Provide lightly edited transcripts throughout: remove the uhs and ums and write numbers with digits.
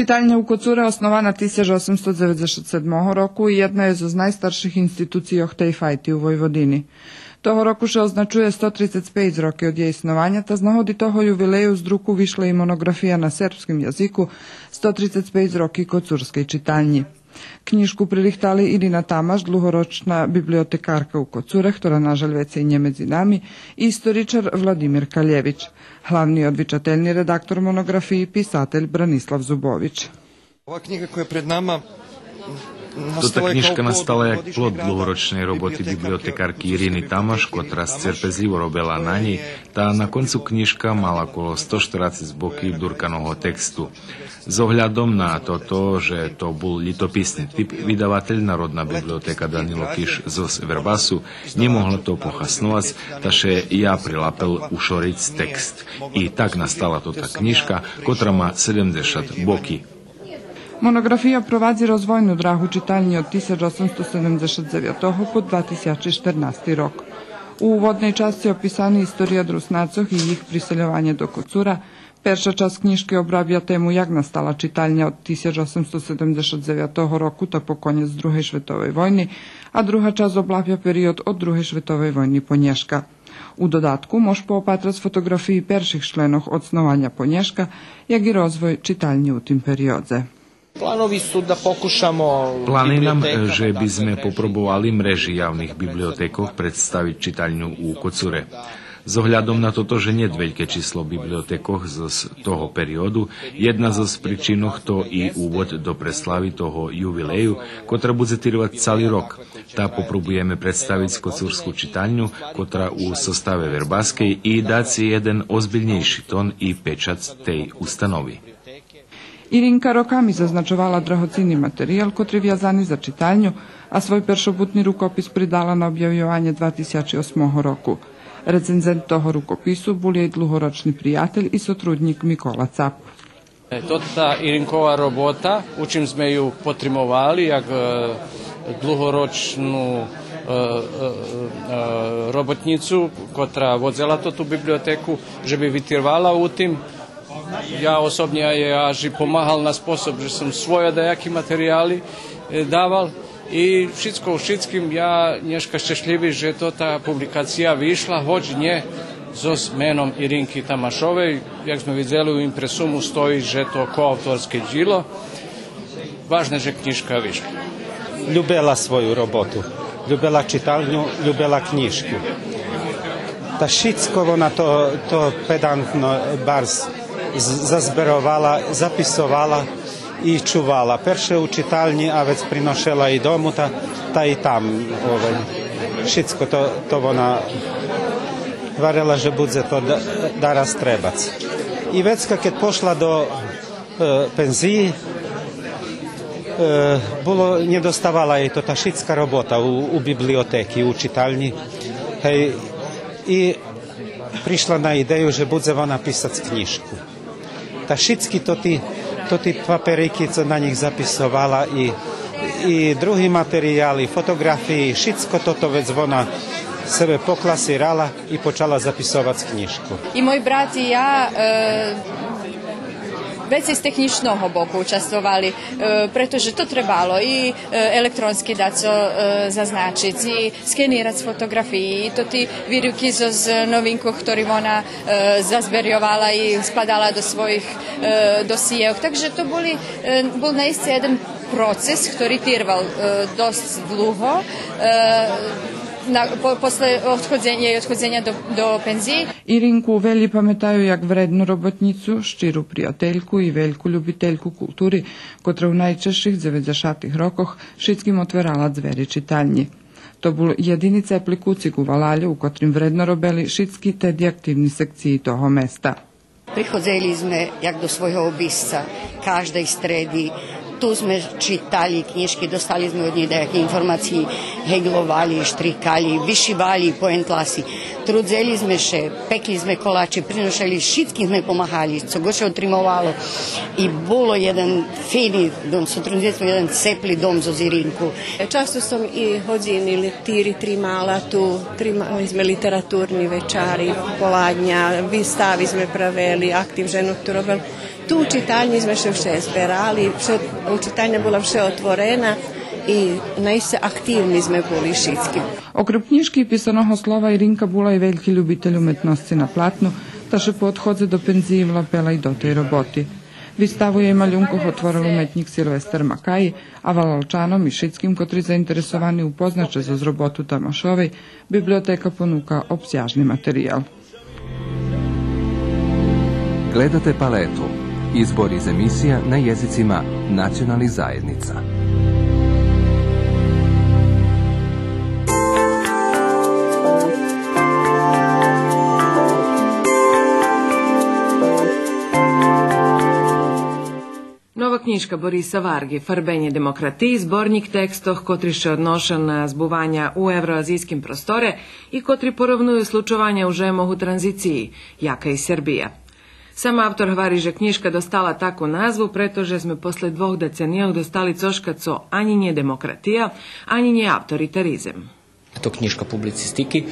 Čitaljňa u Kocure osnovana 1897 roku i jedna je z najstarších instytucій tej fajti u Vojvodini. Toho roku še označuje 135 roky od jej snovanja, ta z nahodi toho jubileju z druku vyšla i monografija na srpskim jaziku 135 roky Kocurskej čitalnji. Knjižku prilihtali Irina Tamaš, dlhoročna bibliotekarka u Kocure, ktorá nažalj već i nje među nami, i istoričar Vladimir Kaljević. Hlavni odvičateljni redaktor monografiji, pisatelj Branislav Zubović. Ova knjiga koja je pred nama Tota knižka nastala jak plod dlhoročnej roboty bibliotekárky Iriny Tamaš, ktorá strpezlivo robila na nej, tá na koncu knižka mala okolo 140 boky durkaného textu. S ohľadom na toto, že to bol litopisný typ, vydavateľ Národná biblioteka Danilo Kiš zo Verbasu nemohla to pohasnovať, takže ja prilapel ušoriť text. I tak nastala tota knižka, ktorá má 70 boky. Monografija prowadzi rozvojnu drahu čitalni od 1879 po 2014 rok. U uvodnej časti opisani istorija Drusnacoh i ih priseljovanje do Kocura. Perša čast knjižke obrabja temu jak nastala čitalnja od 1879 roku ta po konec druhej svetovej vojni, a druga čast oblapja period od druhej svetovej vojni Ponješka. U dodatku mož poopatrati fotografiji perših členov odsnovanja Ponješka, jak i rozvoj čitalnje u tim periodze. Plány nám, že by sme poprobovali mreži javných bibliotekov predstaviť čitaľňu u Kocure. S ohľadom na toto, že nie je veľké číslo bibliotekoch z toho periodu, jedna z príčinoch to i úvod do preslavy toho jubileju, ktorá bude trvať celý rok. Tá poprobujeme predstaviť kocúrskú čitaľňu, ktorá u zostave Verbaskej i dať si jeden ozbiljnejší tón i pečat tej ustanovi. Irinka rokami zaznačovala drahocinni materijal, kotri vjazani za čitalnju, a svoj peršobutni rukopis pridala na objavljivanje 2008 roku. Recenzent toho rukopisu bol jej dlhoročni prijatelj i sotrudnik Mikola Cap. Tota Irinkova robota, u čim sme ju potrimovali, jak dlhoročnu robotnicu, kotra vodzela to tu biblioteku, že by vytirvala u tim. Ja osobne aj pomáhal na spôsob, že som svoje dajaký materiály dával i všetko všetkým ja dneška šťastlivý, že to tá publikácia vyšla, hoď nie so menom Irinky Tamašovej. Jak sme videli u impresumu stojí, že to koautorské džilo. Vážne, že knižka vyšla. Ljubela svoju robotu, ljubela čitalnju, ljubela knjižku. Ta všetko ona to pedantno bars zazberovala, zapisovala i čuvala. Perše u čitalni, a već prinošela i domu, ta i tam. Všetko to ona varela, že bude to daraz trebac. I već kad pošla do penziji, nedostavala jej to ta šitska robota u biblioteki, u čitalni. I prišla na ideju, že bude ona pisać knjižku. Ta všetky to ti paperiky, co na nich zapisovala i drugi materijali, fotografii, všetko toto već ona sebe poklasirala i počala zapisovať knjižku. I moj brat i ja već iz tehničnog boku učestvovali, pretože to trebalo i elektronski daco zaznačiť, i skenirati fotografiji, i to ti virivki z novinku, ktorým ona zazberjovala i skladala do svojih dosijev. Takže to bol naiste jedan proces, ktorý trval dosť dlho, posle odhodzenja do penzije. Irinku velji pametaju jak vrednu robotnicu, štiru prijateljku i veljku ljubiteljku kulturi, kotra u najčešćih 90-ih rokoh šitskim otverala dveri čitalnji. To bol jedinice aplikuci Guvalalje, u kotrim vredno robeli šitski tedi aktivni sekciji toho mesta. Prihodzeli sme jak do svojho obisca, každej stredi. Tu sme čitali knjižky, dostali sme od njih nejaké informácie, heglovali, štrikali, vyšivali poentlasi. Trudzeli sme še, pekli sme kolače, prinošali, všetkým sme pomahali, co goše otrimovalo. I bolo jeden fini dom, sotrudnictvo, jedan cepli dom zo Zirinku. Často som i hodiny lektiri trimala tu, trimali sme literatúrni večári, poladňa, výstavy sme praveli, aktiv ženog tu robili. tu čitalni sme še vše zberali, čitalnia bola vše otvorena i najse aktivni sme boli šitski. Okrep knjižki i pisanog slova Irinka Bula je veliki ljubitelj umetnosti na platnu, ta še po odhodze do penziji vlapela i do tej roboti. Výstavu jej maľunkoch otvoril umetník Silvester Makaj a Valalčanom i šitskim, kotri zainteresovani upoznače za zrobotu Tamašovej, biblioteka ponúka obsjažni materijal. Gledate Paletu. Izbor iz emisija na jezicima nacionalnih zajednica. Nova knjižka Borisa Vargi, Farbenje demokratiji, zbornik tekstoh, kotri še odnoša na zbuvanja u evroazijskim prostore i kotri porovnuju slučovanja u žemoh u tranziciji, jaka i Srbija. Sam autor hvali, že knjižka dostala takvu nazvu, pretože sme posle 2 decenijah dostali coška co ani nje demokratija, ani nje autoritarizem. To knjižka publicistiki,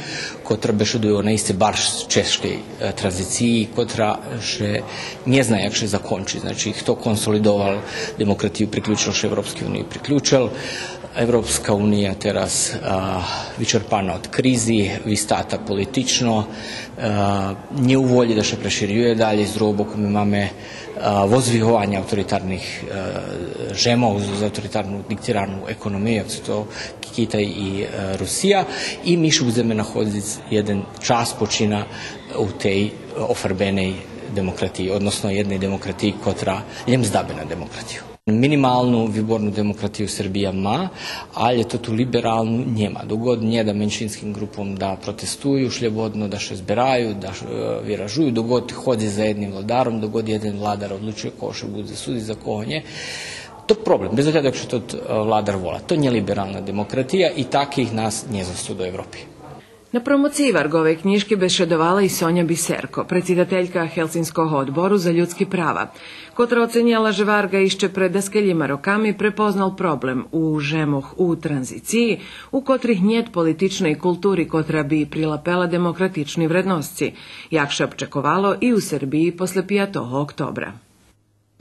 kotra bešeduje o nejste baš češkej tranziciji, kotra še nje zna jak še zakonči. Znači, kto konsolidoval demokratiju, priključil še Evropske unije, priključil. Evropska unija teraz vyčerpana od krizi, vystata politično, nie u volji da še preširjuje dalje, z druhog boku mi máme vozvihovanje autoritarnih žemov za autoritarnu diktiranu ekonomiju, jak su to Kitaj i Rusija, i mi še budeme nahoditi jedan čas počina u tej ofarbenej demokratiji, odnosno jednej demokratiji kotra njem zdabe na demokratiju. Minimalnu vybornu demokratiju Srbija ma, ali je to tu liberalnu njema. Dogod nje da menšinskim grupom da protestuju šljebodno, da še zberaju, da viražuju, dogod hodi za jednim vladarom, dogod jedan vladar odlučuje ko še bude sudi za koho nje. To je problem, bez obzira što to vladar vola. To nije liberalna demokratija i takih nas nje zastu do Evropi. Na promociji Vargove knjižke bešedovala i Sonja Biserko, predsjedateljka Helsinskog odboru za ljudski prava, kotra ocenjala že Varga išće pred daskeljima rokami prepoznal problem u žemoh u tranziciji, u kotrih njet političnej kulturi kotra bi prilapela demokratični vrednosci, jak še očekovalo i u Srbiji posle 5. oktobra.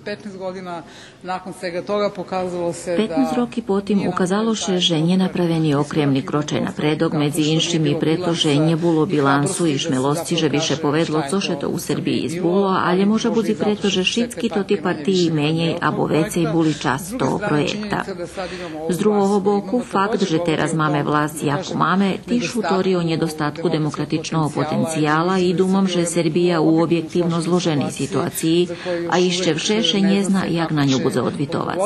15 godina nakon svega toga pokazalo se 15 roki potim ukazalo się, že nje napraveni okremni kročaj napredok medzi inšim i preto, že nje bulo bilansu i šmelosti, že više povedlo, co še to u Srbiji izbulo, ali može budzi preto, že šitski to ti partiji menjej, abo vecej buli čast toho projekta. Z druhого boku, fakt, že teraz máme vlast jako máme, tiš utori o nedostatku demokratičnog potencijala i dumam, že Srbija u objektivno zloženej situaciji, a išće všeš nie zna, jak na nju bude odvitovac.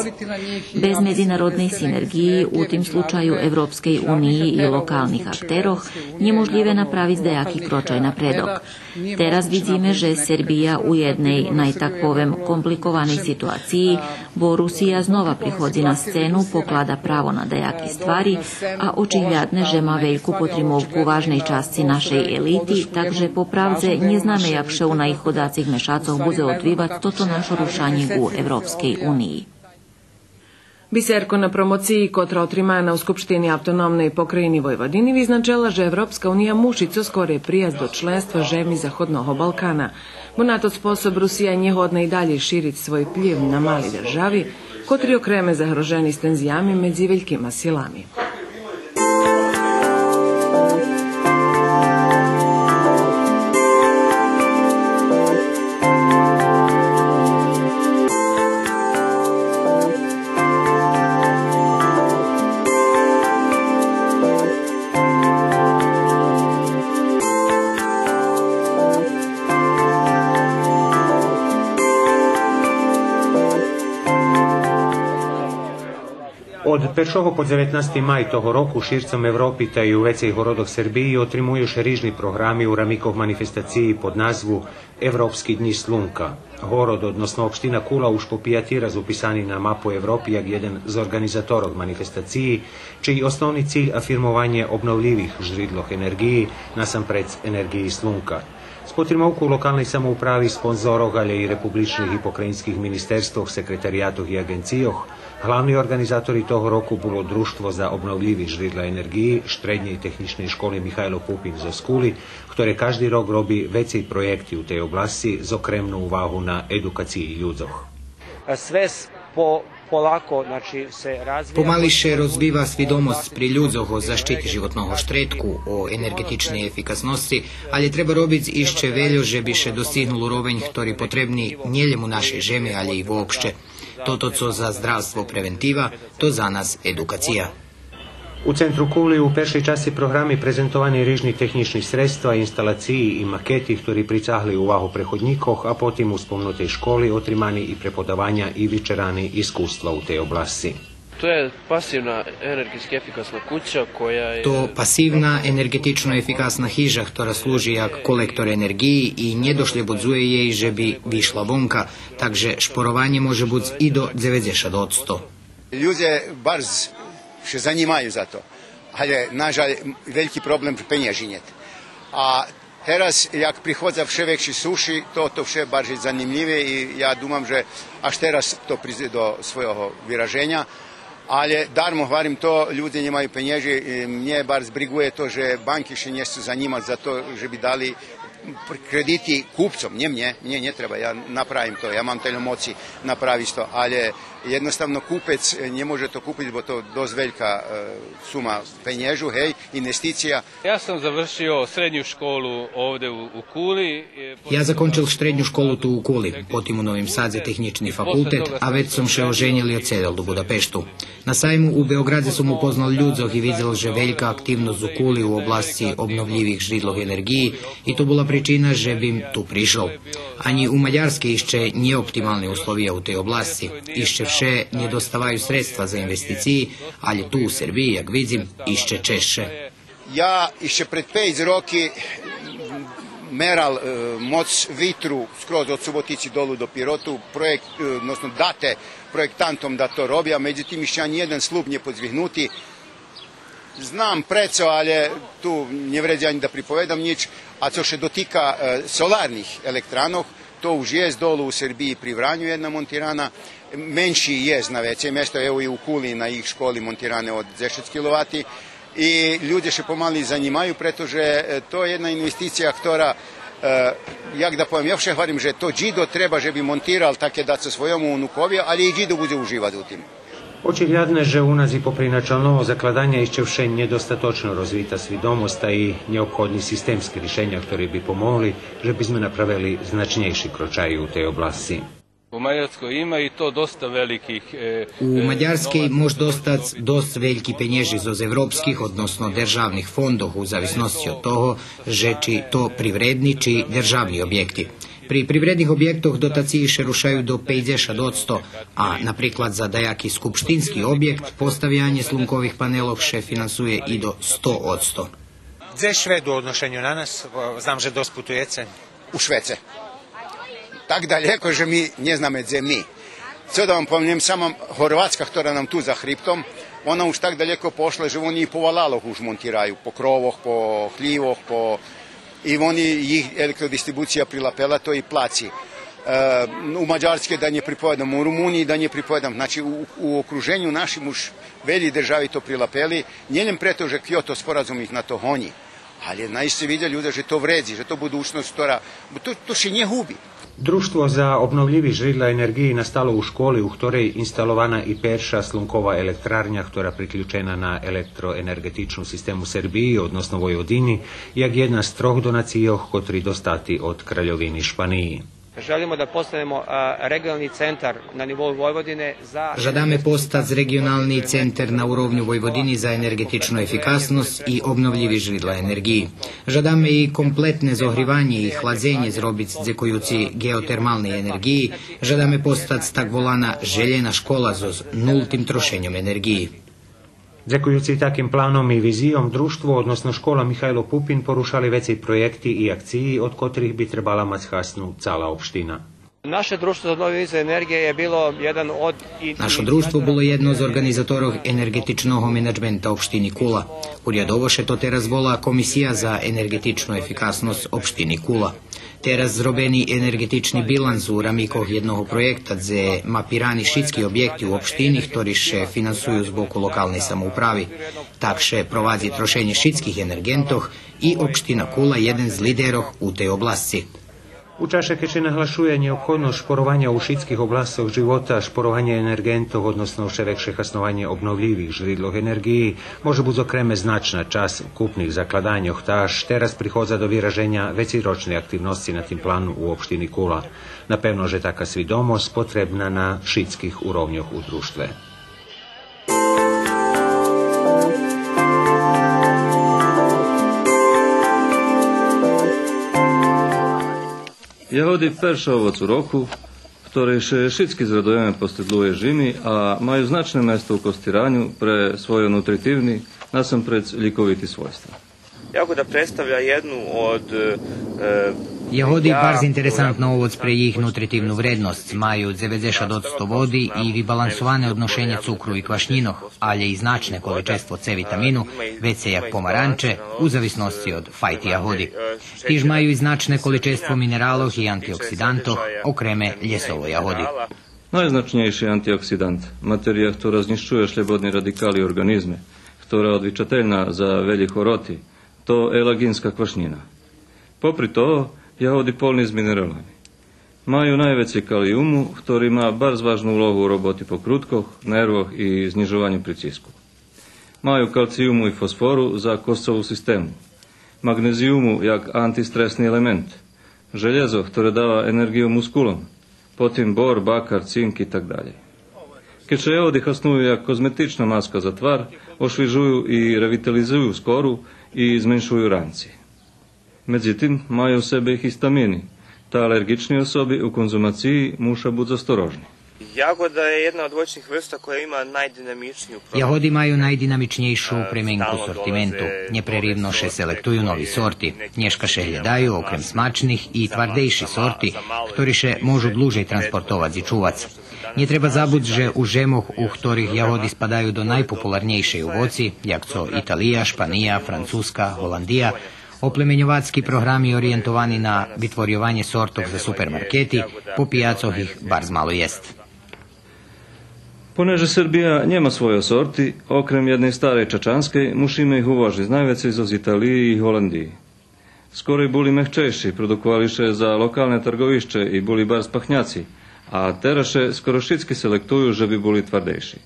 Bez medzinárodnej synergii, u tým slučaju Európskej unii i lokálnych aktéroch, nemožlivé napraviť dejaký kročaj napredok. Teraz vidíme, že Srbija u jednej, najtak povem, komplikovanej situaciji, bo Rusija znova prihodzi na scénu, poklada pravo na dejaké stvari a očihľadne, že má veľkú potrimovku vážnej časti našej elity, takže popravdze neznáme, jak še u najchodácich mešácoch bude odvívať toto našo rušanie u Evropskej uniji. Biserko na promociji kotra otrimana u Skupštini autonomnej pokrajini Vojvodini vyznačila, že Evropska unija muši co skore prijazd do členstva žemi Zahodnog Balkana. Bo na to sposob Rusija njehodna i dalje širiti svoj pljiv na mali državi, kotri okreme zagroženi s tenzijami medzi veljkima silami. Od 1. po 19. maj toho roku šircom Evropi та й у vecej городах Сербії отримують різні програми у раміках манифестації pod nazvu Evropski dni slunka. Город, odnosno opština Kula, už po 5 raz upisani na mapu Evropi jak jeden z organizatorov manifestaciji, čiji osnovni cilj afirmovanje obnovljivih žridloh energiji nasampred energiji slunka. Спотримавку у локалnej самоуправи, спонзорох, але и републичних и покраинских министерствох, секретаријатох и агенцијох, главни организатори того року було Društvo za obnovljivi žridla energiji Štrednje i tehnične škole Mihajlo Pupin zo Skuli, ktoré každý rok robí vecej projekti u tej oblasti z okremnu uvahu na edukaciji ľudzoch. Помаліше розвива свідомость при людзох о заштиті животного штретку, о енергетичній ефікасності, але треба робити іще велю, żeby się dostignulo ровень, ktorý potrebný nielen u našej žemi, ale i voopšte. Toto, co za zdravstvo preventiva, to za nas edukacija. U centru Kuli u peršej časti programi prezentovani rižni tehnični sredstva, instalaciji i maketi, ktorí pricahli uvahu prehodnikoh, a potim u spomnutej školi otrimani i prepodavanja i vičerani iskustva u tej oblasti. To je pasivna energetski efikasna kuća koja je... To pasivna energetično efikasna hiža, ktorá slúži jak kolektor energiji i nedošljebodzuje jej, že by vyšla vonka, takže šporovanje može biti i do 90%. Ljudzie bardzo się zanimają za to, ale na žal veliki problem penježinjet. A teraz, jak prichodza vše veći suši, to vše bardziej zanimljive i ja dumam, že až teraz to prize do svojho vyraženja. Ale darmo hvarim to, ljudi nemaju penježi, mnje bar zbriguje to, že banki še nje su zanimati za to, že bi dali krediti kupcom, mnje ne treba, ja napravim to, ja mam te moci napraviti to, ali jednostavno kupec ne može to kupiti, bo to dost velika suma penježu, hej, investicija. Ja sam završio srednju školu ovde u Kuli. Ja zakončil srednju školu tu u Kuli, potim u Novim Sadze tehnični fakultet, a već sam še oženjel i odsedel do Budapeštu. Na sajmu u Beogradze sam upoznal ľudzoch i vidjel, že velika aktivnost u Kuli u oblasti obnovljivih žridlov energiji i to bila pričina, že bim tu prišel. Ani u Mađarske išće neoptimalne uslovija u tej oblasti. Išće vše nedostavaju sredstva za investiciji, ali tu u Srbiji, jak vidim, išće češće. Ja išće pred 5 roki meral moc vitru skroz od Subotici dolu do Pirotu, projekt, odnosno date projektantom da to robi, a međutim išće nijedan slub nje podzvihnuti. Znam preco, ali tu ne vređa ani da pripovedam nič, a co še dotika solarnih elektranov, to už je dolu u Srbiji pri Vranju jedna montirana, menši je na veće mjesto, evo i u Kuli na ih školi montirane od 10 kW i ljudi še pomali zanimaju, pretože to je jedna investicija, ktorá, jak da povem, ja vše hvarim, že to džido treba, že bi montiral také dať sa svojom unukovia, ali i džido bude uživati u tim. Очевидно, že u nas i popri načalnovo zakladanja išće vše nedostatočno rozvita svidomost, a i neophodni sistemski rješenja, ktorí bi pomogli, že bi sme napravili značnejši kročaj u tej oblasti. U Mađarskoj ima i to dosta velikih... U Mađarskej može dostati dosta veliki penježi z evropskih, odnosno državnih fondov, u zavisnosti od toho, že či to privredni či državni objekti. Pri privrednih objektoh dotaciji še rušaju do 50%, a napriklad za dajaki skupštinski objekt postavljanje slunkovih panelov še finansuje i do 100%. Gdje je Šved u odnošenju na nas? Znam, že dost putujete. U Švece. Tak daleko, že mi ne znamo gdje mi. Co da vam pomnem, sama Horvatska, ktorá nam tu za hribtom, ona už tak daleko pošla, že oni i po valaloh už montiraju, po krovoh, po hljivoh, i oni ih elektrodistribucija prilapela to i placi. U Mađarske da nje pripovedam, u Rumuniji da nje pripovedam. Znači u okruženju našim už velji državi to prilapeli, njenem preto, že Kyoto sporazum ih na to honji. Ali najste vidjeli ljude, že to vredi, že to budućnost, to še nje hubi. Društvo za obnovljivi žridla energiji nastalo u školi, u ktorej instalovana i perša slunkova elektrarnja, ktorá priključena na elektroenergetičnu sistemu Srbiji, odnosno Vojvodini, jak jedna z 3 donacijoh, kotri dostati od Kraljovini Španiji. Želimo da postanemo regionalni centar na nivou Vojvodine za... Žadame postati regionalni centar na urovnju Vojvodini za energetičnu efikasnost i obnovljivi žridla energiji. Žadame i kompletne zohrivanje i hladzenje zrobić dzekujući geotermalnej energiji. Žadame postati tak volana željena škola s nultim trošenjom energiji. Zekujući takim planom i vizijom, društvo, odnosno škola Mihajlo Pupin, porušali vecej projekti i akciji, od kotrih bi trebala mať hasnu cala opština. Naše društvo za obnovljive izvore energije je bilo jedan od... Naše društvo bilo jedno z organizatorov energetičnog menadžmenta opštini Kula. Urjadovoše to teraz vola Komisija za energetičnu efikasnost opštini Kula. Teraz zrobeni energetični bilans u ramikoh jednog projekta za mapirani šitski objekti u opštini, ktori še finansuju z boku lokalnej samoupravi. Tak še provadzi trošenje šitskih energentoh i opština Kula jeden z liderov u tej oblasci. U čaše keče naglašuje neophodnost šporovanja u šitskih oblastoch života, šporovanje energentov, odnosno še vekše hasnovanje obnovljivih žridloh energiji, može bud okreme značna čas kupnih zakladanjoh, taž teraz prihodza do vyraženja veciročne aktivnosti na tim planu u opštini Kula. Napevno, že taka svidomost potrebna na šitskih urovnjoh u društve. Jahody perša ovoc u roku, ktorej še šitski zradujeme postedluje žimi, a maju značne mesto u kostiranju pre svoje nutritivni, nasamprec ljikoviti svojstva. Jagoda predstavlja jednu od... Jahody barz interesantno ovoc pre jih nutritivnu vrednost, maju 90% vodi i vibalansovane odnošenje cukru i kvašnjinoh, alje i značne kolečestvo C vitaminu, već se jak pomaranče, u zavisnosti od fajti jahodi. Tiž maju i značne kolečestvo mineralov i antioksidantoh, okreme ljesovo jahodi. Najznačniejszy antioksidant, materia, która zniszczuje šljebodni radikali organizme, która odvičateljna za velji horoti, to elaginska kvašnjina. Popri to, jahody polni z mineralami. Maju najveći kalijumu, ktorý má barz važnu ulogu u roboti pokrutkoh, nervoh i znižovanju pricisku. Maju kalcijumu i fosforu za kostovu sistemu. Magnezijumu jak antistresni element. Željezo, ktoré dava energiju muskulom. Potim bor, bakar, cink i tak dalje. Keče jahody hasnuju jak kozmetična maska za tvar, ošvižuju i revitalizuju skoru i zmenšuju ranci. Međutim, maju u sebe i histamini. Ta alergični osobi u konzumaciji muša bud zastrožni. Jagoda je jedna od voćnih vrsta koja ima najdinamičniju... Jahody maju najdinamičnejšu premenku sortimentu. Njeprerivno še selektuju novi sorti. Nješka še hledaju okrem smačnih i tvardejši sorti, ktori še možu dluže transportovac i cuvac. Nje treba zabud, že u žemoh u ktorih jahody spadaju do najpopularnejšej u voci, jak co Italija, Španija, Francuska, Holandija, oplemenjovatski programi orijentovani na vytvorjovanje sortov za supermarketi, po pijacoh ih barz malo jest. Poneže Srbija njema svoje sorti, okrem jedne stare čačanske, mušime ih uvoži z najveće iz Italiji i Holandiji. Skoro i buli mehčejši, produkovališe za lokalne trgovišće i buli barz pahnjaci, a teraše skoro šitski selektuju, že bi buli tvardejši.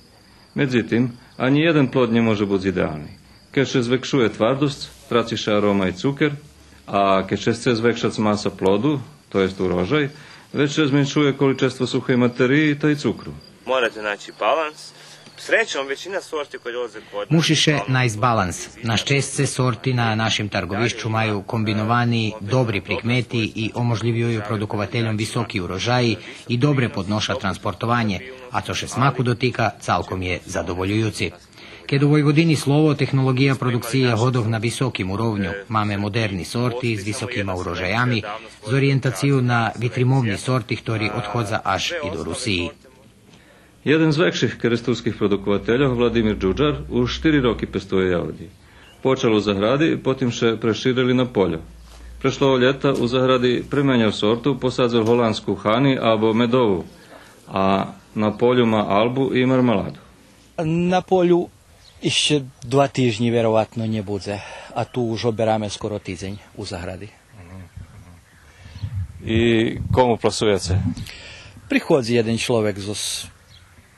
Međutim, ani jedan plod nje može budi idealni. Keše zvekšuje tvardost, traciše aroma i cuker, a keše se zvekšac masa plodu, to jest urožaj, već se zmenšuje količestvo suhe materiji, ta i cukru. Morate naći balans. Srećom, većina sorti koje dolaze kod nas... Mušiše najs balans. Naš čestce sorti na našim targovišću maju kombinovani dobri prikmeti i omožljivuju produkovateljom visoki urožaji i dobre podnoša transportovanje, a co še smaku dotika, calkom je zadovoljujuci. Keď u Vojvodini slovo tehnologija produkcije jahodov na visokim urovnju, máme moderni sorti s visokima urožajami, z orijentaciju na vitrimovni sorti, ktorý odhodza až i do Rusiji. Jeden z vekših kerestovskih produkovateljov, Vladimir Đuđar, už 4 roky pestuje jahodi. Počal u zahradi, potim še preširili na polju. Prešlo ljeta u zahradi premenjal sortu, posadzal holandsku hani abo medovu, a na polju ma albu i marmeladu. Na polju ešte 2 týždni verovatno nebude, a tu už oberáme skoro týždeň u zahrady. I komu plasujete? Prichodzi jeden človek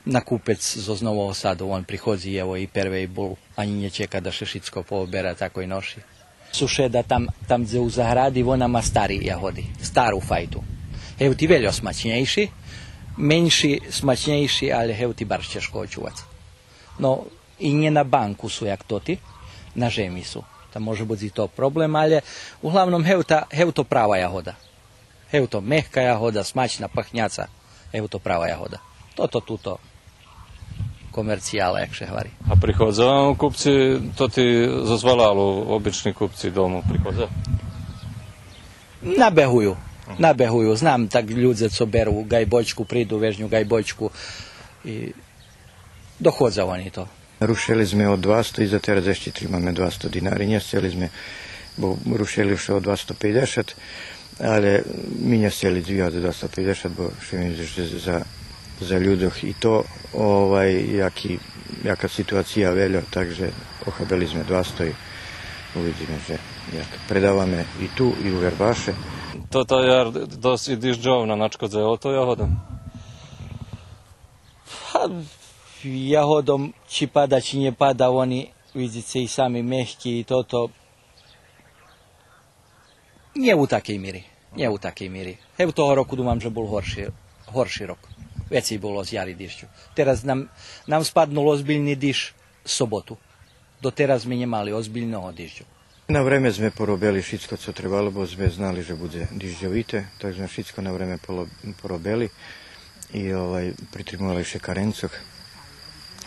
nakupec zo Nového Sadu, on prichodzi evo i prvej bol, ani nečeka da še všetko poobera, tako i noši. Sušeda tam gde u zahradi, ona má starý jahody, starú fajtu. Hev ti veľo smačnejší, menší, smačnejší, ale hev ti barš ťažko očuvať. No, i nie na banku su jak toti, na žemi su. Tam može biti to problem, ali uglavnom hev to prava jahoda. Hev to mehka jahoda, smačna pahnjaca, hev to prava jahoda. Toto tuto komercijala, jak še hvari. A prihodza vam kupci, to ti zazvalalu, obični kupci domu prihodza? Nabehuju. Nabehuju, znam tak ľudze, co beru gajbočku, prídu vežnju gajbočku i dohodza oni to. Rušili sme od 200 i za teraz ešte trimame 200 dinari. Nie chceli sme, bo rušili še od 250, ale mi nie chceli zvijati 250, bo še mi za ľudoch i to, jaka situacija velja, takže ochabili sme 200 i uvidíme, že jak predávame i tu, i u Verbaše. Toto je dosť dižđovna načkodze, je to jahoda? Jahodom či pada, či nie pada, oni vidíte i sami mehki i toto. Nie u takej míry. Evo toho roku dúmam, že bol horší rok. Veci bolo z jari dišću. Teraz nam spadnul ozbiljni diš sobotu. Do teraz mi nemali ozbiljného dišću. Na vreme sme porobili všetko, co trebalo, bo sme znali, že bude dižďovite, tak sme všetko na vreme porobili i pritrimovali še karencoch.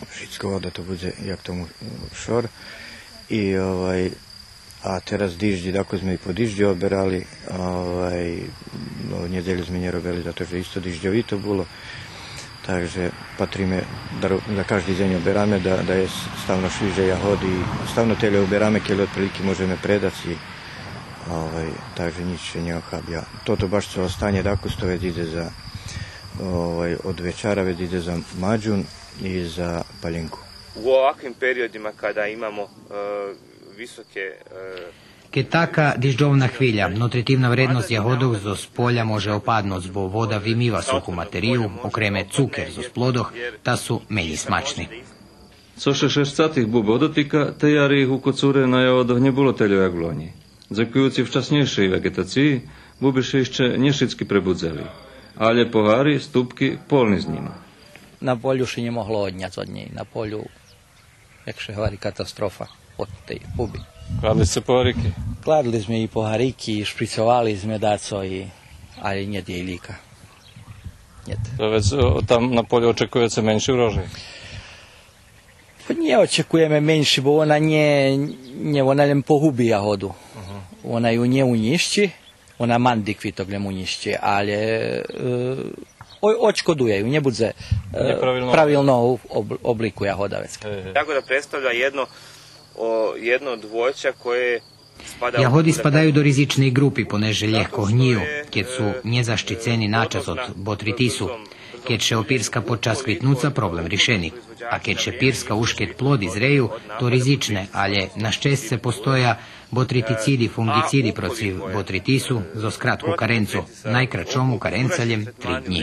Všetko da to bude, jak tomu šor. A teraz diždi, ako sme i po diždi odberali, v nedelju sme nerobili, zato že isto dižďovito bolo. Takže patríme, da každý deň oberáme, da je stavno šviže jahody, stavno telje oberáme, keď otprilike môžeme predať. Takže nič neochabia. Toto baš co ostane, tako to već ide za od večara, već ide za mađun i za paljenku. U ovakvim periodima kada imamo visoke... Keď taká dižďovna chvíľa, nutritivna vrednosť jahodov zo spolja može opadnúť, bo voda vymýva suchú materiju, okreme cuker zo splodoch, ta su menej smačni. Co še 60 bubo dotyka, te jari u kocure na jahodoch nebolo teľo jak v loni. Zakujúci v časnejšej vegetaciji, buby še ešte nešicky prebudzeli. Ale pohári, stupky, polni z nima. Na polju še nie mohlo odňať od nej. Na polju, jak še hovorí, katastrofa od tej buby. Kladli ste poháriky? Kladli sme i poháriky, špricovali sme daco, ale nie dielíka. Tam na polju očekujete menší urožaj? Nie očekujeme menší, bo ona ona len pohubí jahodu. Ona ju nie uništi, ona mandikvitok len uništi, ale očkoduje ju, ne bude pravilno obliku jahoda. Tako da predstavlja jedno od voća koje spada... Jahody spadaju do rizičnej grupy, poneže ľahko hniju, keď sú nezaščiceni načas od botritisu. Keď še opírska počas kvitnúca, problem rišený. A keď še pírska ušket plodi zreju, to rizične, ale na šťastce postoja botriticidi, fungicidi protiv botritisu zo skratku karencu, najkračomu karencaljem 3 dní.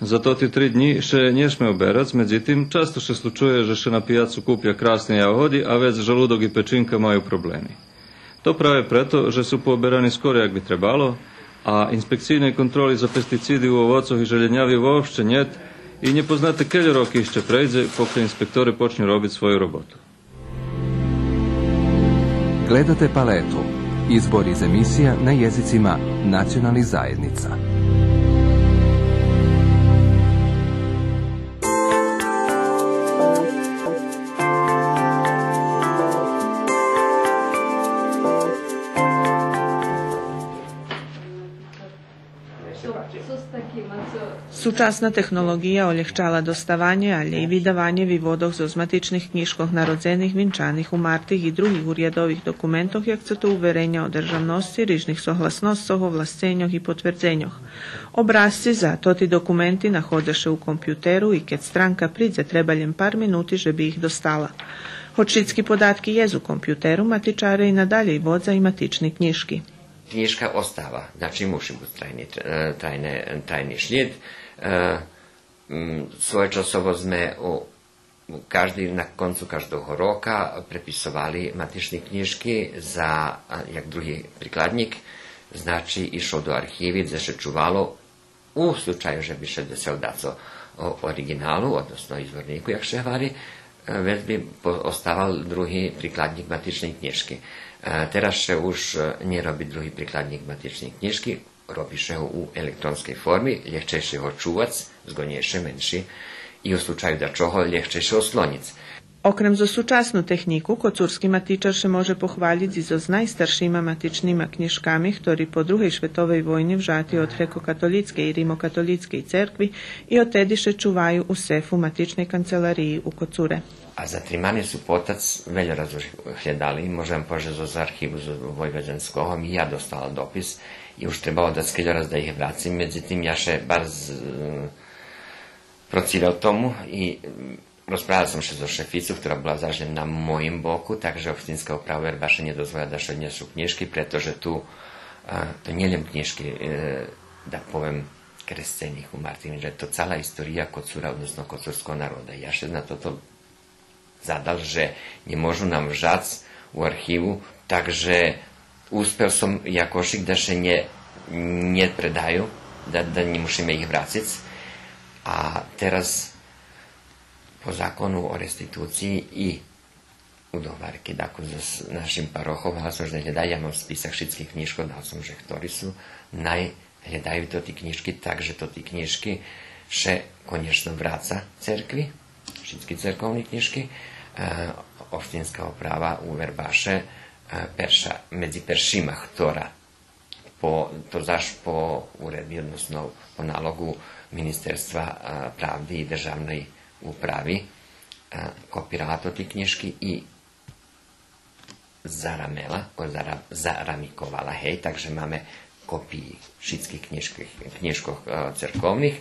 Za to ti 3 dní še nješme oberac, međutim, často še slučuje, že še na pijacu kuplja krasne jahodi, a već žaludok i pečinka maju problemi. To prave preto, že su pooberani skoro jak bi trebalo, a inspekcijne kontroli za pesticidi u ovocoh i željenjavi uopšte njet i ne poznate kelje rok išće prejde, pokle inspektori počnu robiti svoju robotu. Gledate Paletu. Izbor iz emisija na jezicima nacionalnih zajednica. Súčasná technologija olehčala dostavanje, ale i vydavanje vývodov zo zmatičných knižkoch narodzených, vinčaných, umrtých i drugih urjadovih dokumentoch, jak se to uverenja o državnosti, rižnih sohlasnostoch, ovlascenjoh i potvrdzenjoh. Obrazci za toti dokumenti nahodaše u kompjuteru i keď stranka pridze trebaljem par minuti, že bi ih dostala. Hočitski podatki jezu kompjuteru, matičare i nadalje i vodza i matični knjiški. Knjiška ostava, znači muši biti trajni šlijed. Svoje časovo sme na koncu každého roka prepisovali matične knjižky za jak druhý prikladník, znači išlo do archivi gdje se čuvalo u slučaju, že bi še desel daco o originalu, odnosno izvorniku, jak še vari, već bi ostaval druhý prikladník matičnej knjižky. Teraz še už nie robi druhý prikladník matičnej knjižky, robiše ho u elektronskej formi, ljehčejše ho čuvac, zgodnejše, menší, i u slučaju da čoho ljehčejše oslonic. Okrem za súčasnú techniku, kocúrsky matičar še môže pochváliť i so s najstaršíma matičnýma knižkami, ktorí po druhej svetovej vojne vžati od grekokatolíckej i rimokatolíckej cerkvi i odtedy še čuvajú u sefu matičnej kancelariji u Kocure. A za Trimani su potac veľa razhľadali, môžem povedať z archívu z Vojvođanského, mi ja dostala dopis i už trebalo da skeľo raz da ih vracim, međutim ja še bar procirao tomu i rozprával som še so šeficu, ktorá bola zažne na mojim boku, takže opštinská uprava Verbaše nedozvolila da še odnesu knjižky, pretože tu to nie len knjižky, da povem, kresťaných umartých, že to celá história Kocúra, odnosno kocúrského národa. Ja še na toto zadal, že nemôžu nám vžac u archívu, takže uspel som Jakošik da še ne predaju, da nemusíme ich vraciť. A teraz po zákonu o restitúcii i u dovarky, dakle s našim parohom, ale som že hľadaj, ja mám spisak všetkých knižkov, dal som, že ktorí sú, hľadajú to tí knižky, takže to tí knižky še konečno vráca cerkvi, všetky cerkovní knižky, opštinská uprava u Verbaše, medzi peršima, ktorá to zaš po uredbi, odnosno po nálogu Ministerstva pravdy i državnej upravi kopirala to ti knjižky i zaramikovala, hej, takže máme kopiji všetkých knjižkov cerkovných,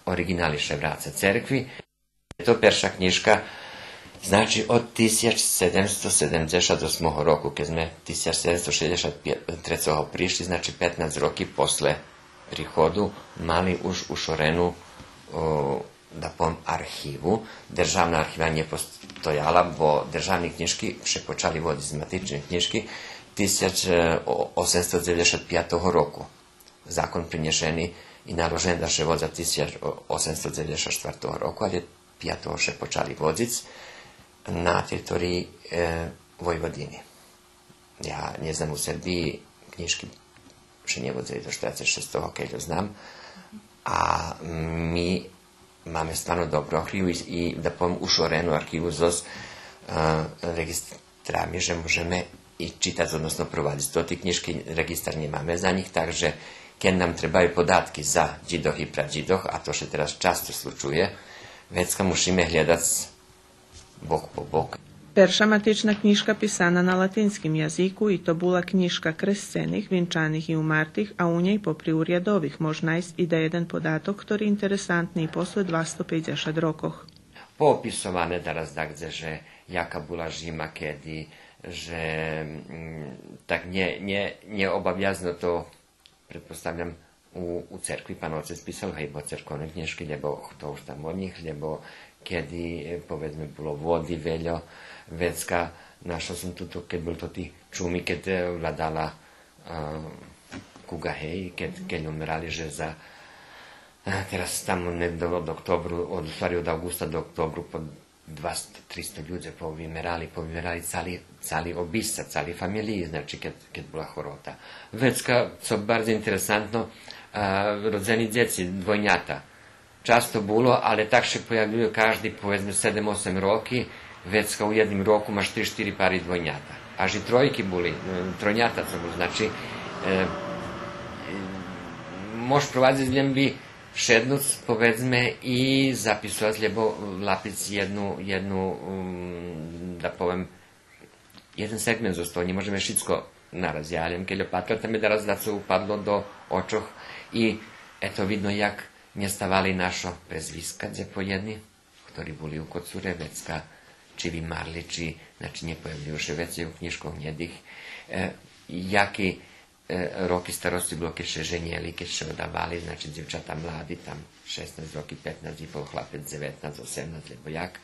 originali še vraca cerkvi. To perša knjižka znači od 1778 roku, keď sme 1763 prišli, znači 15 roky posle prihodu, mali už ušorenu da povem archívu. Državná archíva nepostojala, bo državní knižky še počali vodiť z matičné knižky 1895 roku. Zákon prinešený i naložený da še vodza 1894 roku, ale 5. še počali vodiť na teritorii Vojvodiny. Ja ne znam u Srbiji knižky še nevodzeli do 46. keď ho znam, a mi máme stvarno dobru arhivu i da povem ušorenu arhivu s registrami, že možeme i čitati, odnosno provaditi. To ti knjižky registar nemáme za njih, takže keď nám trebaju podatky za džidoh i pradžidoh, a to še teraz často slučuje, vecka musíme hľadať bok po bok. Perša matična knjižka pisana na latinskim jaziku i to bula knjižka krescenih, vinčanih i umartih, a u njej popri urjadovih možna i da jedan podatok, ktorý interesantný posle 250 rokoch. Popisovane da razdagdze, že jaka bula žima kedy, že tak nie obavljazno to, pretpostavljam, u cerkvi pan otec pisal, hejbo cerkovne knjižky, lebo to už tam od njih, lebo kedy, povedzme, bilo vodi veľo, vecka, našao sam tu, keď bol to ti čumi, keď vladala kuga, hej, keď umirali, že za teraz tamo od oktobru, od augusta do oktobru po 200-300 ľudí povymerali cali obisca, cali familiji, znači keď bola chorota. Vecka, co bardzo interesantno, rodzeni djeci, dvojnjata. Často bilo, ale tak še pojavljuju každi, povedzme, 7-8 roki, vecka u jednim roku maš 3-4 pari dvojnjata. Až i trojki boli, trojnjata co boli, znači možeš provadziti gdje bi šednuc, povedzme, i zapisovati, lebo lapic jednu, da povem, jedan segment zostao, ne možeme všetko naraz. Ja len keď opatrate mi da raz da se upadlo do očoh i eto vidno jak njestavali našo prezviskadze po jedni, ktorí boli u Kocure, vecka, či vymarli, či, znači, nepojavljuju še vece u knjižkov njedih. Jaki roky starosti bilo, keď še ženjeli, keď še odavali, znači, djevčata mladi, tam 16 roky, 15 i pol, chlapec 19, 18, lebo jak,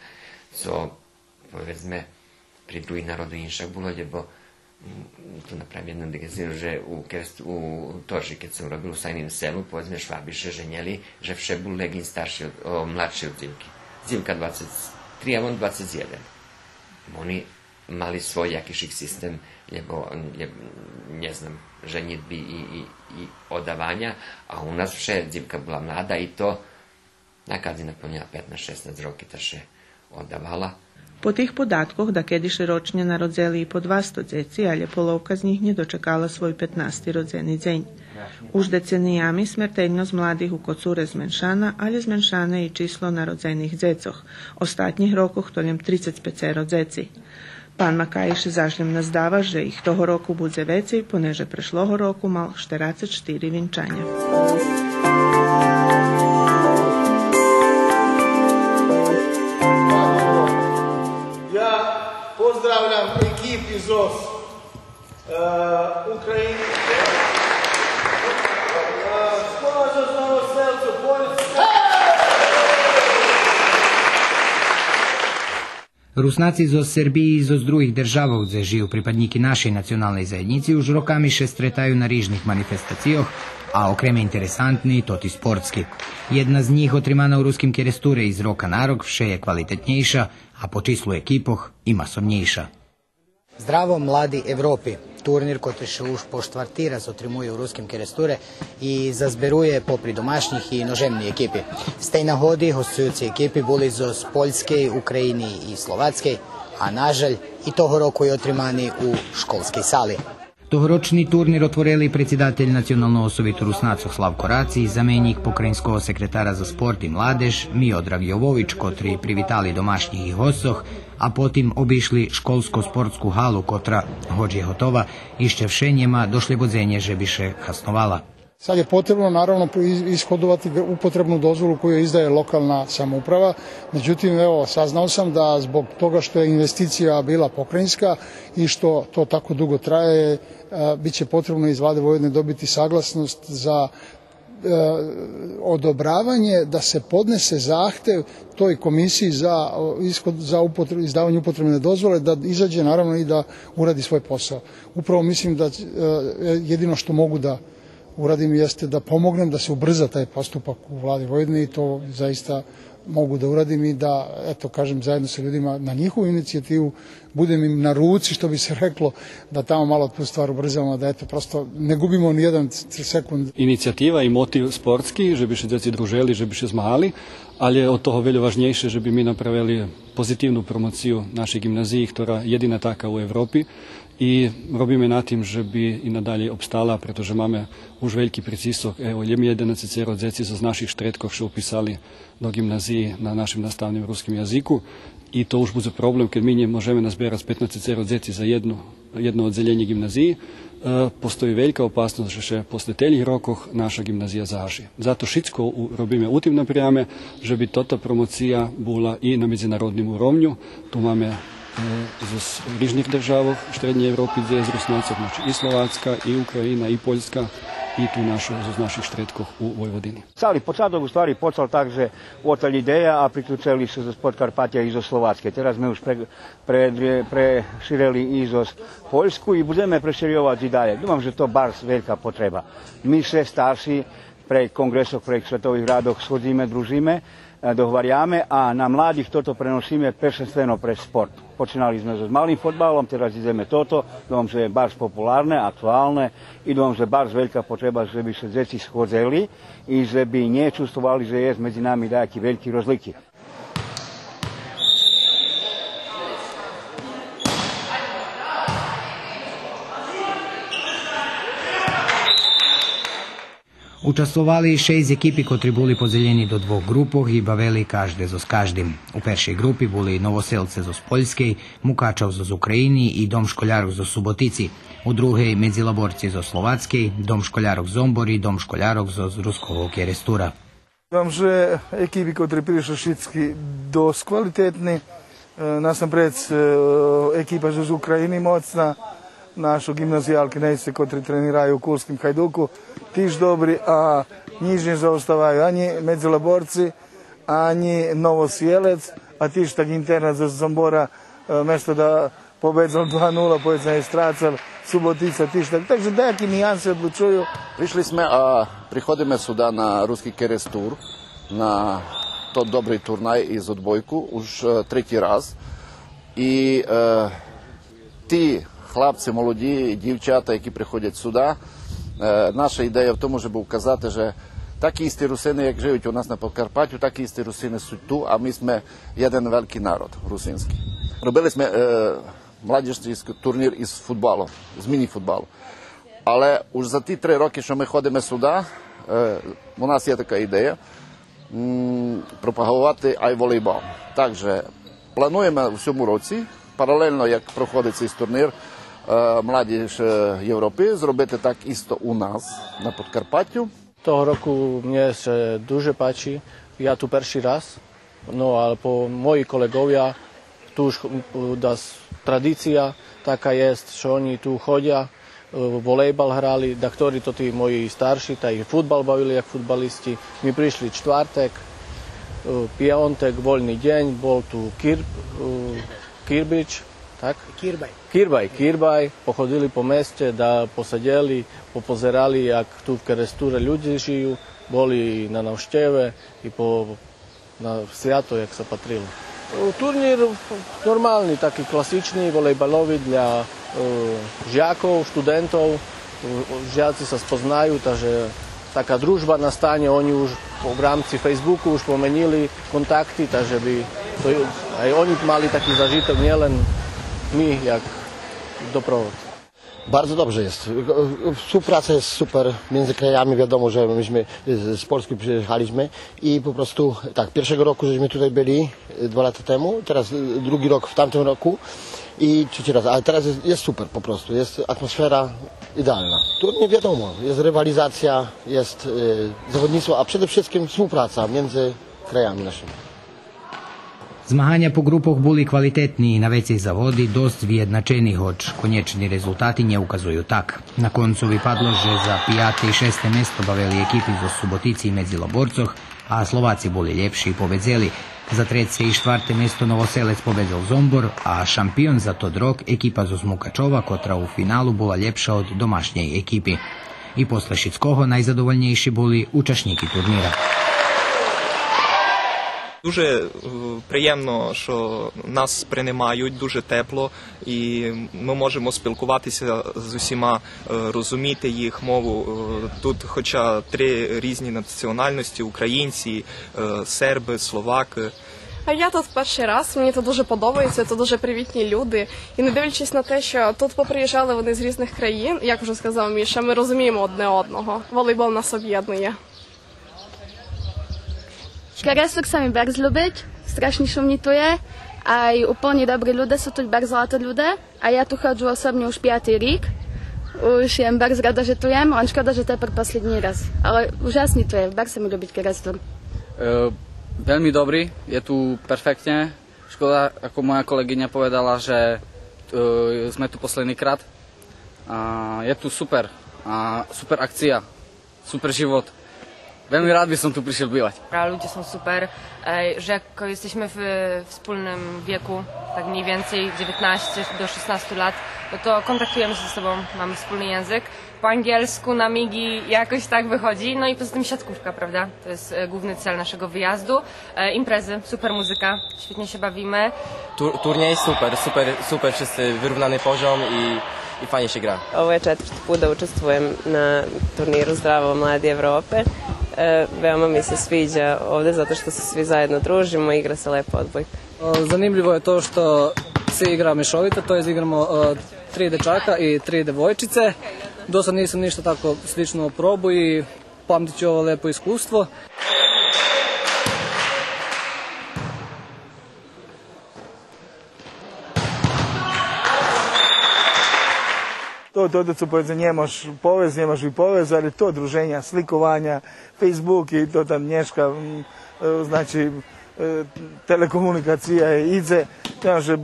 co, povedzme, pri druhých národu inšak bolo, lebo tu napravim jednu digresiju, že u Torži, keď som robil u Sajnim selu, povedzme Švabiše ženjeli, že vše bol legin starší, mladší od Zivky. Zivka 23, a on 21. Oni mali svoj jakišik sistem, lebo, ne znam, ženitbi i odavanja, a u nas vše Zivka bila mlada i to, nakad je naplnila 15-16 roky, ta še odavala. Po tih podatkoch, da kediše ročne narodzeli i po 200 dzeci, ale polovka z njih nje dočekala svoj 15. rodzeni dzenj. Už decenijami smrteljnost mladih u kocure zmenšana, ale zmenšane i číslo narodzenih dzecoch. Ostatnjih rokoch toljem 35 dzeci. Pán Makajiš zažljem nas dava, že ih toho roku budze vecej, poneže prešloho roku mal 44 vinčanja. Ja pozdravljam ekip iz Ukrajine. Skoro za Novoselcu, Poljska. Rusnaci zo Srbiji i zo z drugih državov, gdje žiju pripadniki našej nacionalnej zajednici, už rokami še stretaju na rižnih manifestacijoh, a okreme interesantni, toti sportski. Jedna z njih otrimana u ruskim keresture iz roka na rok vše je kvalitetnejša, a po číslu ekipoh i masovnejša. Zdravo mladi Evropi. Turnir koji še už po štvrti raz otrimuje u ruskim keresture i zazberuje popri domašnjih i nožemni ekipi. Z tej nahodi hostujuci ekipi boli z Poljske, Ukrajini i Slovatske, a nažalj i toho roku je otrimani u školskej sali. Tohoročni turnir otvorili predsjedatelj nacionalno osovitu Rusnacov Slavko Raci i zamenjik pokrajinskog sekretara za sport i mladež Miodrag Jovović, kotri privitali domašnjih i hostoh, a potim obišli školsko-sportsku halu, kotra hođe je hotova i šćevšenjima došli bodzenje že biše hasnovala. Sad je potrebno naravno ishodovati upotrebnu dozvolu koju izdaje lokalna samouprava. Međutim, evo, saznao sam da zbog toga što je investicija bila pokrajinska i što to tako dugo traje, bit će potrebno iz Vlade Vojvodine dobiti saglasnost za odobravanje da se podnese zahtev toj komisiji za izdavanje upotrebne dozvole, da izađe naravno i da uradi svoj posao. Upravo mislim da jedino što mogu da uradim jeste da pomognem da se ubrza taj postupak u Vladi Vojvodine i to zaista mogu da uradim i da, eto, kažem, zajedno sa ljudima na njihovu inicijativu budem im na ruci, što bi se reklo, da tamo malo tu stvar ubrzamo, da eto, prosto ne gubimo ni jedan sekund. Inicijativa i motiv sportski, že bi še djeci družili, že bi še zmagali, ali je od toho veľmi važnejšie, že by my napravili pozitívnu promociju našej gimnaziji, ktorá jedina taká u Evropi. I robíme na tým, že by i nadalje obstala, pretože máme už veľký pritisok. Evo, jem 11 djeci z naših štretkoh še upisali do gimnaziji na našem nastavnom ruskim jaziku. I to už bude problem, keď my možeme nazbierať 15 djeci za jedno odzeljenje gimnaziji. Postoji veľká opasnosť, že še posle telih rokoch naša gimnazija zaži. Zato všetko robíme u tým napriame, že by tota promocija bola i na medzinárodnom úrovňu. Tu máme z rižnih državov Štrednje Evropi, gdje je z Rusnacov, znači i Slovačka, i Ukrajina, i Poljska, i tu z naših štretkoh u Vojvodini. Cali počatok u stvari počal tak, že otali ideja, a priključili se za sport Karpatija i zo Slovačke. Teraz sme už preširili i zo Poljsku i budeme preširjovati i dalje. Dumam, že to bar velika potreba. Mi se starši pre kongresov, pre svetovih radoh shodíme, družíme, dohvarjame, a na mladih toto prenosíme prvenstveno pre sport. Počínali sme s malým fotbalom, teraz ideme toto, dúfam, že je baš populárne, aktuálne i dúfam, že baš veľká potreba, že by sa deti schodzeli i že by nečustovali, že je medzi nami nejaký veľký rozliky. Učestvovali 6 ekipi, kotri boli podeljeni do dvoch grupoh i bavili každe zo s každim. U peršej grupi boli Novoselce zo z Poljskej, Mukačov zo z Ukrajini i Dom školjarov zo Subotici. U druhej Medzilaborci zo Slovackej, Dom školjarov Zombor i Dom školjarov zo z Ruskog Kerestura. Vam, že ekipi, kotri prišli šitski dost kvalitetni, nasnapred ekipa že z Ukrajini mocna, našu gimnazijalki nejce, kotri treniraju u Kulskim Hajduku, tiž dobri, a niž ne zaostavaju ani Medzilaborci, ani Novosjelec, a tiž tak internat za Zombora, mesto da pobedzal 2-0, pobedzal je Stracal, Subotica, tiž tak. Takže dejaki nijanse odlučuju. Prišli sme a prihodíme suda na Ruski Kerestur, na to dobrý turnaj iz odbojku, už tretí raz. I ti хлопці молоді, дівчата, які приходять сюди. Наша ідея в тому, щоб указати, що такі істі русини, як живуть у нас на Подкарпаттю, такі істі русини суть ту, а ми сме один великий народ русинський. робили ми младіжний турнір із футболу, з міні-футболу. Але уже за ті 3 роки, що ми ходимо сюди, у нас є така ідея пропагувати айволейбол. Також плануємо в цьому році, паралельно як проходить цей турнір Младіж Європи, зробити так істо у нас на Подкарпаттю. Того року мені ще дуже páči, я tu перший раз, no ale po moji kolegovia, tu už tradícia taká je, že oni tu chodia, volejbal hrali, da ktorí to tí moji starší, tak ich futbal bavili jak futbalisti. My prišli čtvrtek, piatek, voľný deň, bol tu Kirbič, tak? Kirbaj, pochodili po meste, da posedeli, popozerali, jak tu v Kerestúre ľudí žijú, boli na návšteve i na sviato, jak sa patrilo. Turnír normálny, taký klasičný, volejbalový dla žiakov, študentov. Žiaci sa spoznajú, takže taká družba nastane, oni už v rámci Facebooku už pomenili kontakty, takže by aj oni mali taký zažitok, nielen my, jak doprovod. Bardzo dobrze jest. Współpraca jest super między krajami. Wiadomo, że myśmy z Polski przyjechaliśmy i po prostu tak, pierwszego roku żeśmy tutaj byli 2 lata temu, teraz drugi rok w tamtym roku i trzeci raz, ale teraz jest super po prostu, jest atmosfera idealna. Tu nie wiadomo, jest rywalizacja, jest zawodnictwo, a przede wszystkim współpraca między krajami naszymi. Змагання по групах були квалітетні і навіть ці заводи досить відзначені, хоч конечні результати не указують так. На концу випадло, що за 5. і 6. місто бавили екіпи з Суботиці і Медзілоборцох, а Словаці були ліпші і победзели. За 3. і 4. місто Новоселець победил Зомбор, а шампіон за тот рок екіпа з Мукачова, котра у фіналу була ліпша від домашньої екіпи. І після Шицького найзадовольніші були учасники турніра. Дуже приємно, що нас приймають, дуже тепло, і ми можемо спілкуватися з усіма, розуміти їх мову. Тут хоча 3 різні національності – українці, серби, словаки. А я тут перший раз, мені тут дуже подобається, тут дуже привітні люди. І не дивлячись на те, що тут поприїжджали вони з різних країн, як вже сказав Міша, ми розуміємо одне одного. Волейбол нас об'єднує. Kerestor sa mi bardzo lubiť, strašne šumní tu je, aj úplne dobrí ľudia sú tu, bardzo zlatí ľudia, a ja tu chodzę osobne už 5. rok. Už jem bardzo rada, že tu jem, len škoda, že to je posledný raz. Ale úžasný tu je, bardzo mi ľúbiť Kerestor. Veľmi dobrý, je tu perfektne. Škoda, ako moja kolegyňa povedala, že sme tu posledný krát. Je tu super, super akcia, super život. Veľmi rád by som tu prišiel bývať. Ludzie są super, że jak jesteśmy w wspólnym wieku, tak mniej więcej 19 do 16 lat, no to kontaktujemy się ze sobą, mamy wspólny język. Po angielsku na migi jakoś tak wychodzi, no i poza tym siatkówka, prawda? To jest główny cel naszego wyjazdu. Imprezy, super muzyka, świetnie się bawimy. Turniej super, wszyscy wyrównany poziom i fajnie się gra. Ovo je 4. put da učestvujem na turniru Zdravo Mladi Evrope. Veoma mi se sviđa ovde zato što se svi zajedno družimo i igra se lepo odbojka. Zanimljivo je to što se igra mešovito, to je igramo 3 dečaka i 3 devojčice. Do sad nisam ništa tako slično probu i pamtit ću ovo lepo iskustvo. To co powiedzmy, nie masz povez, ali to druženja, slikovanja, Facebook i to tam nješka, znači telekomunikacija ide, že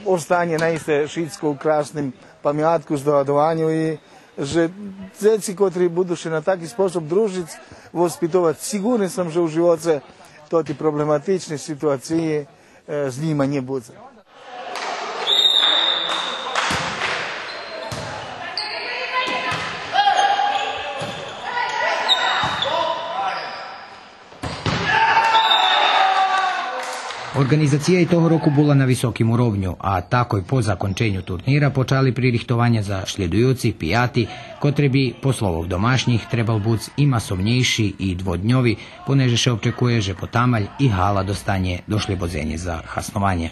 ostanje na iste Šitsko u krasnim pamjatku, zdovadovanju i že djeci kotri budu še na taki sposob družic, vospitovat, siguran sam, že u živoce to ti problematične situacije z njima nje bude. Організація і того року була на високому рівні, а також по закінченню турніра почали пририхтування за слідуючі 5, котрі би, по словах домашніх, trebal бути і масовніші, і дводньові, понеже ще очікує, že потамаль і гала достане до шлібодзені за хаснування.